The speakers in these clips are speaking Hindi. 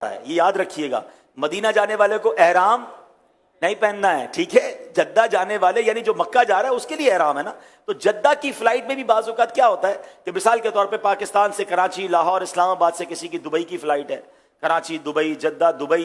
है, ये याद रखिएगा। मदीना जाने वाले को एहराम नहीं पहनना है, ठीक है। जद्दा जाने वाले यानी जो मक्का जा रहा है उसके लिए एहराम है ना। तो जद्दा की फ्लाइट में भी बाज़ औक़ात क्या होता है कि मिसाल के तौर पे पाकिस्तान से कराची, लाहौर, इस्लामाबाद से किसी की दुबई की फ्लाइट है, Karachi Dubai, Jeddah Dubai,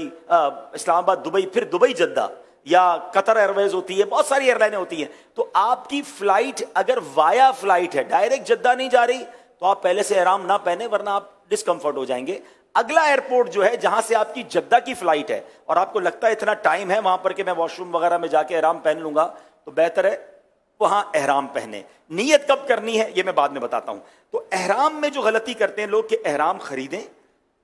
Islamabad Dubai, फिर दुबई जद्दा, या कतर एयरवेज होती है, बहुत सारी एयरलाइनें होती हैं। तो आपकी फ्लाइट अगर वाया फ्लाइट है, डायरेक्ट जद्दा नहीं जा रही, तो आप पहले से एहराम ना पहने, वरना आप डिस्कम्फर्ट हो जाएंगे। अगला एयरपोर्ट जो है जहां से आपकी जद्दा की फ्लाइट है और आपको लगता है इतना टाइम है वहां पर कि मैं वॉशरूम वगैरह में जाके एहराम पहन लूंगा, तो बेहतर है वहां एहराम पहने। नियत कब करनी है ये मैं बाद में बताता हूं। तो एहराम में जो गलती करते हैं लोग कि एहराम खरीदें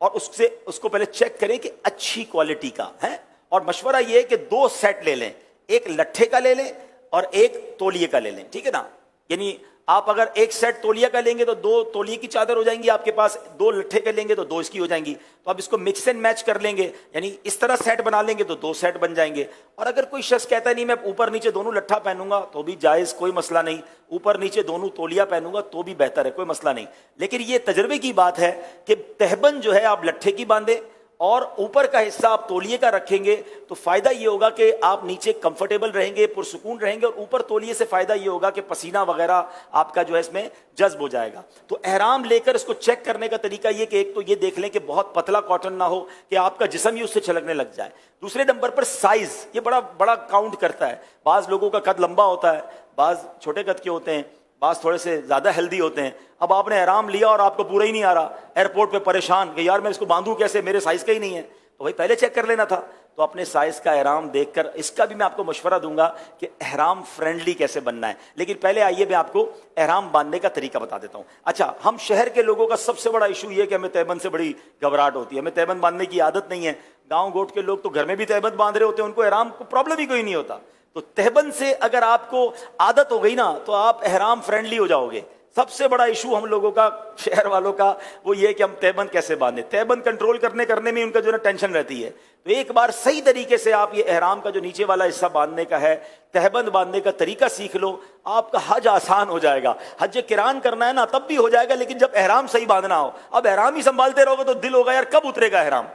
और उसको पहले चेक करें कि अच्छी क्वालिटी का है, और मशवरा ये है कि 2 सेट ले लें, एक लट्ठे का ले लें और एक तौलिए का ले लें, ठीक है ना। यानी आप अगर एक सेट तौलिया का लेंगे तो 2 तौलिए की चादर हो जाएंगी आपके पास, 2 लट्ठे का लेंगे तो 2 इसकी हो जाएंगी। तो आप इसको मिक्स एंड मैच कर लेंगे, यानी इस तरह सेट बना लेंगे तो 2 सेट बन जाएंगे। और अगर कोई शख्स कहता है नहीं मैं ऊपर नीचे दोनों लट्ठा पहनूंगा, तो भी जायज़, कोई मसला नहीं। ऊपर नीचे दोनों तौलिया पहनूंगा तो भी बेहतर है, कोई मसला नहीं। लेकिन ये तजर्बे की बात है कि तहबंद जो है आप लट्ठे की बांधे और ऊपर का हिस्सा आप तौलिए का रखेंगे, तो फायदा ये होगा कि आप नीचे कंफर्टेबल रहेंगे, पुरसुकून रहेंगे, और ऊपर तौलिए से फायदा ये होगा कि पसीना वगैरह आपका जो है इसमें जज्ब हो जाएगा। तो एहराम लेकर इसको चेक करने का तरीका ये कि एक तो ये देख लें कि बहुत पतला कॉटन ना हो कि आपका जिस्म ही उससे छलकने लग जाए। दूसरे नंबर पर साइज, ये बड़ा बड़ा काउंट करता है। बाज़ लोगों का कद लंबा होता है, बाज़ छोटे कद के होते हैं, बास थोड़े से ज़्यादा हेल्दी होते हैं। अब आपने एहराम लिया और आपको पूरा ही नहीं आ रहा, एयरपोर्ट पे परेशान कि यार मैं इसको बांधूं कैसे, मेरे साइज़ का ही नहीं है, तो भाई पहले चेक कर लेना था। तो अपने साइज़ का एहराम देखकर, इसका भी मैं आपको मशवरा दूंगा कि एहराम फ्रेंडली कैसे बनना है। लेकिन पहले आइए मैं आपको एहराम बांधने का तरीका बता देता हूँ। अच्छा, हम शहर के लोगों का सबसे बड़ा इशू ये कि हमें तहबंद से बड़ी घबराहट होती है, हमें तहबंद बांधने की आदत नहीं है। गाँव गोट के लोग तो घर में भी तहबंद बांध रहे होते हैं, उनको एहराम को प्रॉब्लम ही कोई नहीं होता। तो तहबंद से अगर आपको आदत हो गई ना, तो आप एहराम फ्रेंडली हो जाओगे। सबसे बड़ा इशू हम लोगों का, शहर वालों का, वो ये कि हम तहबंद कैसे बांधे। तहबंद कंट्रोल करने में उनका जो ना टेंशन रहती है। तो एक बार सही तरीके से आप ये एहराम का जो नीचे वाला हिस्सा बांधने का है, तहबंद बांधने का तरीका सीख लो, आपका हज आसान हो जाएगा। हज किरान करना है ना तब भी हो जाएगा, लेकिन जब एहराम सही बांधना हो, अब एहराम ही संभालते रहोगे तो दिल होगा यार कब उतरेगा एहराम।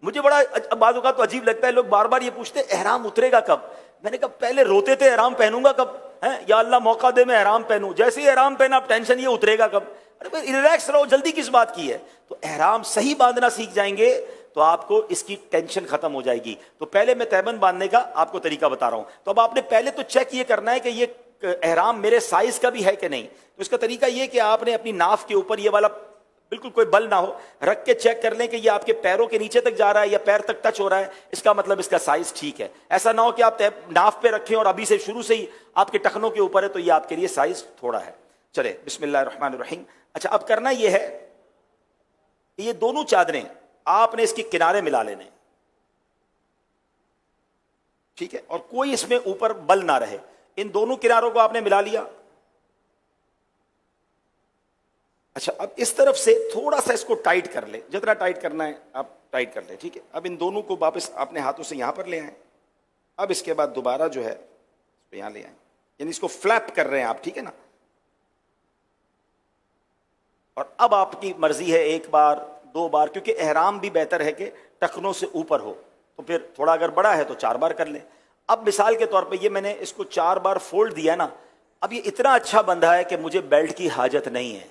मुझे बड़ा बात होगा तो अजीब लगता है, लोग बार बार ये पूछते एहराम उतरेगा कब। मैंने कहा पहले रोते थे एहराम पहनूंगा कब है, या अल्लाह मौका दे मैं एहराम पहनूं। जैसे ही एहराम पहना आप टेंशन ये उतरेगा कब। अरे भाई रिलैक्स रहो, जल्दी किस बात की है। तो एहराम सही बांधना सीख जाएंगे तो आपको इसकी टेंशन खत्म हो जाएगी। तो पहले मैं तहबंद बांधने का आपको तरीका बता रहा हूं। तो अब आपने पहले तो चेक ये करना है कि ये एहराम मेरे साइज का भी है कि नहीं। तो इसका तरीका ये कि आपने अपनी नाफ के ऊपर ये वाला बिल्कुल कोई बल ना हो रख के चेक कर लें कि ये आपके पैरों के नीचे तक जा रहा है या पैर तक टच हो रहा है, इसका मतलब इसका साइज ठीक है। ऐसा ना हो कि आप नाफ पे रखें और अभी से शुरू से ही आपके टखनों के ऊपर है, तो ये आपके लिए साइज थोड़ा है। चले बिस्मिल्लाहिर्रहमानिर्रहीम। अच्छा, अब करना ये है, ये दोनों चादरें आपने इसके किनारे मिला लेने, ठीक है, और कोई इसमें ऊपर बल ना रहे। इन दोनों किनारों को आपने मिला लिया। अच्छा, अब इस तरफ से थोड़ा सा इसको टाइट कर ले, जितना टाइट करना है आप टाइट कर ले, ठीक है। अब इन दोनों को वापस अपने हाथों से यहां पर ले आए। अब इसके बाद दोबारा जो है यहां ले आए, यानी इसको फ्लैप कर रहे हैं आप, ठीक है ना। और अब आपकी मर्जी है 1 बार 2 बार, क्योंकि एहराम भी बेहतर है कि टखनों से ऊपर हो, तो फिर थोड़ा अगर बड़ा है तो 4 बार कर ले। अब मिसाल के तौर पे ये मैंने इसको 4 बार फोल्ड दिया ना, अब ये इतना अच्छा बंधा है कि मुझे बेल्ट की हाजत नहीं है,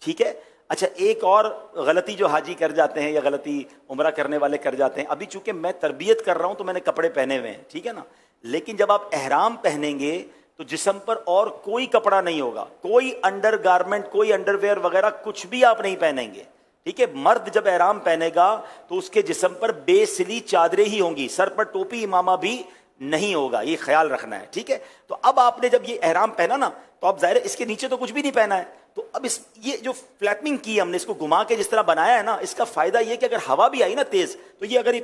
ठीक है। अच्छा, एक और गलती जो हाजी कर जाते हैं या गलती उम्रा करने वाले कर जाते हैं, अभी चूंकि मैं तरबियत कर रहा हूं तो मैंने कपड़े पहने हुए हैं, ठीक है ना। लेकिन जब आप एहराम पहनेंगे तो जिस्म पर और कोई कपड़ा नहीं होगा, कोई अंडर गारमेंट, कोई अंडरवेयर वगैरह कुछ भी आप नहीं पहनेंगे, ठीक है। मर्द जब एहराम पहनेगा तो उसके जिस्म पर बेसिली चादरें ही होंगी, सर पर टोपी इमामा भी नहीं होगा, ये ख्याल रखना है, ठीक है। तो अब आपने जब ये एहराम पहना ना, तो अब जाहिर है इसके नीचे तो कुछ भी नहीं पहना है। तो अब ये जो फ्लैपिंग की हमने, इसको घुमा के जिस तरह बनाया है ना, इसका फायदा ये कि अगर हवा भी आई ना तेज, तो ये अगर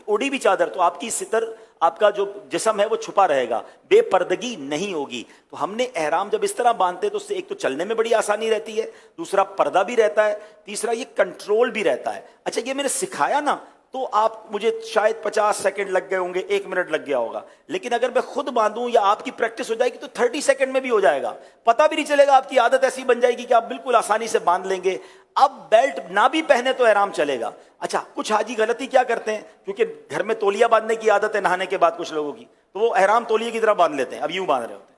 उड़ी भी चादर तो आपकी सितर, आपका जो जिस्म है वो छुपा रहेगा, बेपर्दगी नहीं होगी। तो हमने एहराम जब इस तरह बांधते तो उससे एक तो चलने में बड़ी आसानी रहती है, दूसरा पर्दा भी रहता है, तीसरा ये कंट्रोल भी रहता है। अच्छा, ये मैंने सिखाया ना, तो आप मुझे शायद 50 सेकंड लग गए होंगे, 1 मिनट लग गया होगा। लेकिन अगर मैं खुद बांधूं या आपकी प्रैक्टिस हो जाएगी तो 30 सेकंड में भी हो जाएगा, पता भी नहीं चलेगा, आपकी आदत ऐसी बन जाएगी कि आप बिल्कुल आसानी से बांध लेंगे। अब बेल्ट ना भी पहने तो एहराम चलेगा। अच्छा, कुछ हाजी गलती क्या करते हैं, क्योंकि घर में तौलिया बांधने की आदत है नहाने के बाद कुछ लोगों की, तो वो एहराम तौलिए की तरह बांध लेते हैं, अब यूं बांध रहे होते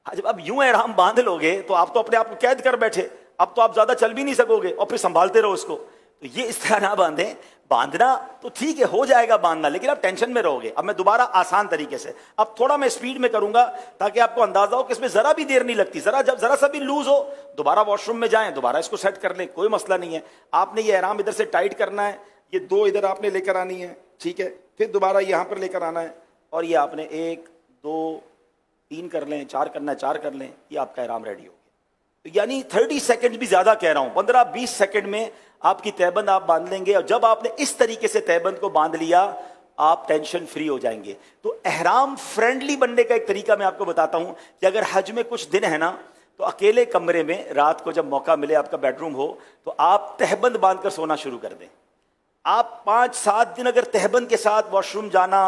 हैं। जब अब यूं एहराम बांध लोगे तो आप तो अपने आप को कैद कर बैठे, अब तो आप ज्यादा चल भी नहीं सकोगे और फिर संभालते रहो उसको। तो ये इस तरह ना बांधें। बांधना तो ठीक है, हो जाएगा बांधना, लेकिन आप टेंशन में रहोगे। अब मैं दोबारा आसान तरीके से, अब थोड़ा मैं स्पीड में करूंगा ताकि आपको अंदाजा हो कि इसमें जरा भी देर नहीं लगती। जरा सा भी लूज हो, दोबारा वॉशरूम में जाएं, दोबारा इसको सेट कर लें, कोई मसला नहीं है। आपने ये एहराम इधर से टाइट करना है, ये 2 इधर आपने लेकर आनी है, ठीक है, फिर दोबारा यहां पर लेकर आना है, और ये आपने 1 2 3 कर लें, 4 करना है 4 कर लें, ये आपका एहराम रेडी हो गया। तो यानी 30 सेकंड भी ज्यादा कह रहा हूं, 15-20 सेकंड में आपकी तहबंद आप बांध लेंगे। और जब आपने इस तरीके से तहबंद को बांध लिया, आप टेंशन फ्री हो जाएंगे। तो एहराम फ्रेंडली बनने का एक तरीका मैं आपको बताता हूं कि अगर हज में कुछ दिन है ना, तो अकेले कमरे में रात को जब मौका मिले, आपका बेडरूम हो, तो आप तहबंद बांधकर सोना शुरू कर दें। आप 5-7 दिन अगर तहबंद के साथ वॉशरूम जाना,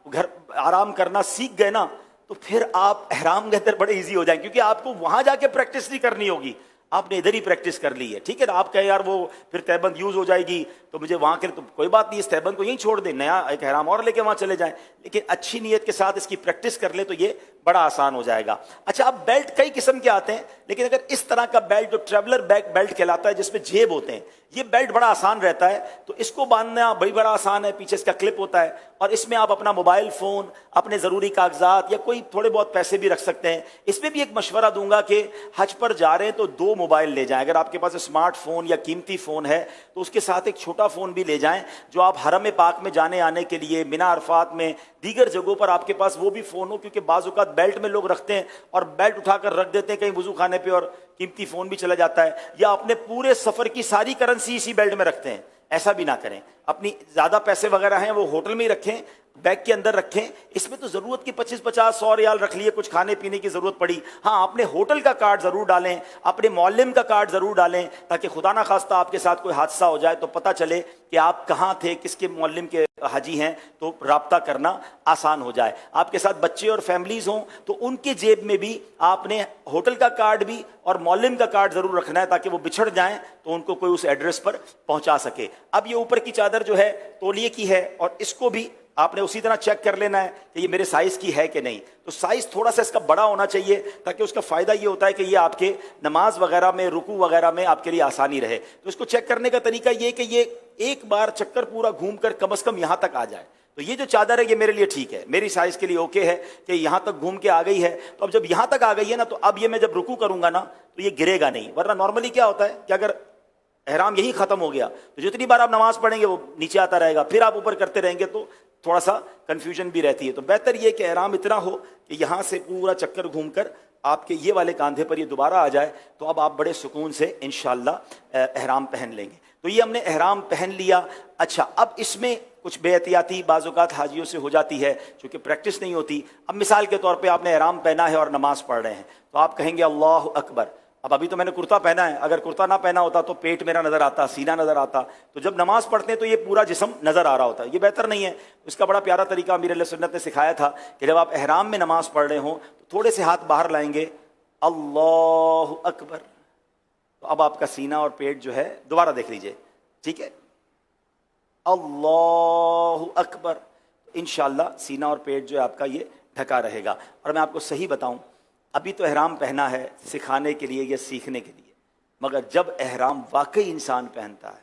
घर आराम करना सीख गए ना, तो फिर आप एहराम के अंदर बड़े इजी हो जाएंगे, क्योंकि आपको वहां जाके प्रैक्टिस नहीं करनी होगी, आपने इधर ही प्रैक्टिस कर ली है। ठीक है ना, आप कहे यार वो फिर तहबंद यूज हो जाएगी तो मुझे वहां के लिए, तो कोई बात नहीं, इस तहबंद को यहीं छोड़ दें, नया एक एहराम और लेके वहां चले जाएं, लेकिन अच्छी नीयत के साथ इसकी प्रैक्टिस कर ले तो ये बड़ा आसान हो जाएगा। अच्छा, अब बेल्ट कई किस्म के आते हैं, लेकिन अगर इस तरह का बेल्ट जो ट्रेवलर बैग बेल्ट कहलाता है, जिसमें जेब होते हैं, ये बेल्ट बड़ा आसान रहता है। तो इसको बांधना बड़ा आसान है, पीछे इसका क्लिप होता है, और इसमें आप अपना मोबाइल फोन, अपने जरूरी कागजात या कोई थोड़े बहुत पैसे भी रख सकते हैं। इसमें भी एक मशवरा दूंगा कि हज पर जा रहे हैं तो 2 मोबाइल ले जाएं। अगर आपके पास स्मार्टफोन या कीमती फोन है तो उसके साथ एक छोटा फोन भी ले जाएं, जो आप हरम पाक में जाने आने के लिए, मिना अरफात में, दीगर जगहों पर आपके पास वो भी फोन हो, क्योंकि बाज़ औक़ात बेल्ट में लोग रखते हैं और बेल्ट उठाकर रख देते हैं कहीं वजू खाने पे और कीमती फोन भी चला जाता है, या अपने पूरे सफर की सारी करेंसी इसी बेल्ट में रखते हैं। ऐसा भी ना करें। अपनी ज्यादा पैसे वगैरह हैं वो होटल में ही रखें, बैग के अंदर रखें। इसमें तो जरूरत की 25-50-100 रियाल रख लिए, कुछ खाने पीने की जरूरत पड़ी, हाँ अपने होटल का कार्ड जरूर डालें, अपने मौल्लिम का कार्ड जरूर डालें, ताकि खुदा ना खास्ता आपके साथ कोई हादसा हो जाए तो पता चले कि आप कहाँ थे, किसके मौल्लिम के हाजी हैं, तो राब्ता करना आसान हो जाए। आपके साथ बच्चे और फैमिलीज हों तो उनके जेब में भी आपने होटल का कार्ड भी और मौल्लिम का कार्ड जरूर रखना है, ताकि वो बिछड़ जाएं तो उनको कोई उस एड्रेस पर पहुंचा सके। अब ये ऊपर की चादर जो है तौलिए की है, और इसको भी आपने उसी तरह चेक कर लेना है कि ये मेरे साइज की है कि नहीं। तो साइज थोड़ा सा इसका बड़ा होना चाहिए, ताकि उसका फायदा ये होता है कि ये आपके नमाज वगैरह में, रुकू वगैरह में आपके लिए आसानी रहे। तो इसको चेक करने का तरीका ये कि ये एक बार चक्कर पूरा घूमकर कम से कम यहां तक आ जाए। तो ये जो चादर है ये मेरे लिए ठीक है, मेरी साइज के लिए ओके है कि यहां तक घूम के आ गई है। तो अब जब यहां तक आ गई है ना, तो अब ये मैं जब रुकू करूंगा ना तो ये गिरेगा नहीं। वरना नॉर्मली क्या होता है कि अगर एहराम यही खत्म हो गया तो जितनी बार आप नमाज पढ़ेंगे वो नीचे आता रहेगा, फिर आप ऊपर करते रहेंगे तो थोड़ा सा कंफ्यूजन भी रहती है। तो बेहतर ये कि एहराम इतना हो कि यहां से पूरा चक्कर घूमकर आपके ये वाले कांधे पर ये दोबारा आ जाए, तो अब आप बड़े सुकून से इंशाअल्लाह एहराम पहन लेंगे। तो ये हमने एहराम पहन लिया। अच्छा, अब इसमें कुछ बेहतियाती बाज़ औक़ात हाजियों से हो जाती है, क्योंकि प्रैक्टिस नहीं होती। अब मिसाल के तौर पे आपने एहराम पहना है और नमाज पढ़ रहे हैं, तो आप कहेंगे अल्लाह अकबर। अब अभी तो मैंने कुर्ता पहना है, अगर कुर्ता ना पहना होता तो पेट मेरा नजर आता, सीना नजर आता। तो जब नमाज पढ़ते हैं तो ये पूरा जिस्म नजर आ रहा होता है, ये बेहतर नहीं है। इसका बड़ा प्यारा तरीका अमीर अहले सुन्नत ने सिखाया था कि जब आप एहराम में नमाज पढ़ रहे हो तो थोड़े से हाथ बाहर लाएंगे, अल्लाह अकबर। तो अब आपका सीना और पेट जो है, दोबारा देख लीजिए, ठीक है, अल्लाह अकबर। इंशाअल्लाह सीना और पेट जो है आपका ये ढका रहेगा। और मैं आपको सही बताऊं, अभी तो एहराम पहना है सिखाने के लिए या सीखने के लिए, मगर जब एहराम वाकई इंसान पहनता है,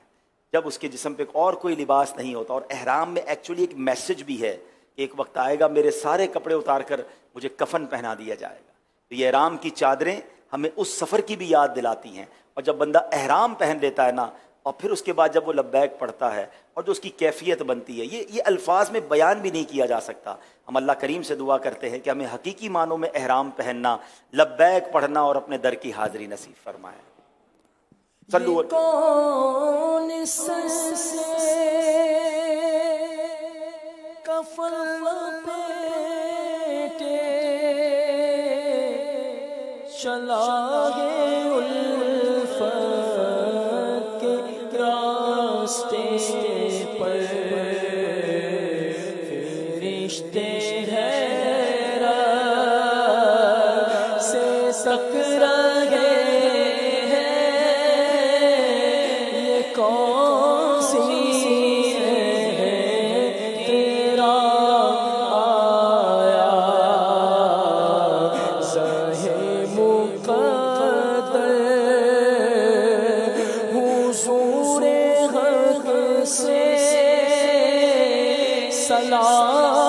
जब उसके जिस्म पे और कोई लिबास नहीं होता, और एहराम में एक्चुअली एक मैसेज भी है कि एक वक्त आएगा मेरे सारे कपड़े उतार कर मुझे कफन पहना दिया जाएगा। तो ये एहराम की चादरें हमें उस सफ़र की भी याद दिलाती हैं। और जब बंदा एहराम पहन लेता है ना, और फिर उसके बाद जब वो लब्बैक पढ़ता है और जो उसकी कैफियत बनती है, ये अल्फाज में बयान भी नहीं किया जा सकता। हम अल्लाह करीम से दुआ करते हैं कि हमें हकीकी मानों में एहराम पहनना, लब्बैक पढ़ना और अपने दर की हाजिरी नसीब फरमाए। सल्लु कौन से कफन लपेटे चला हक से सलाम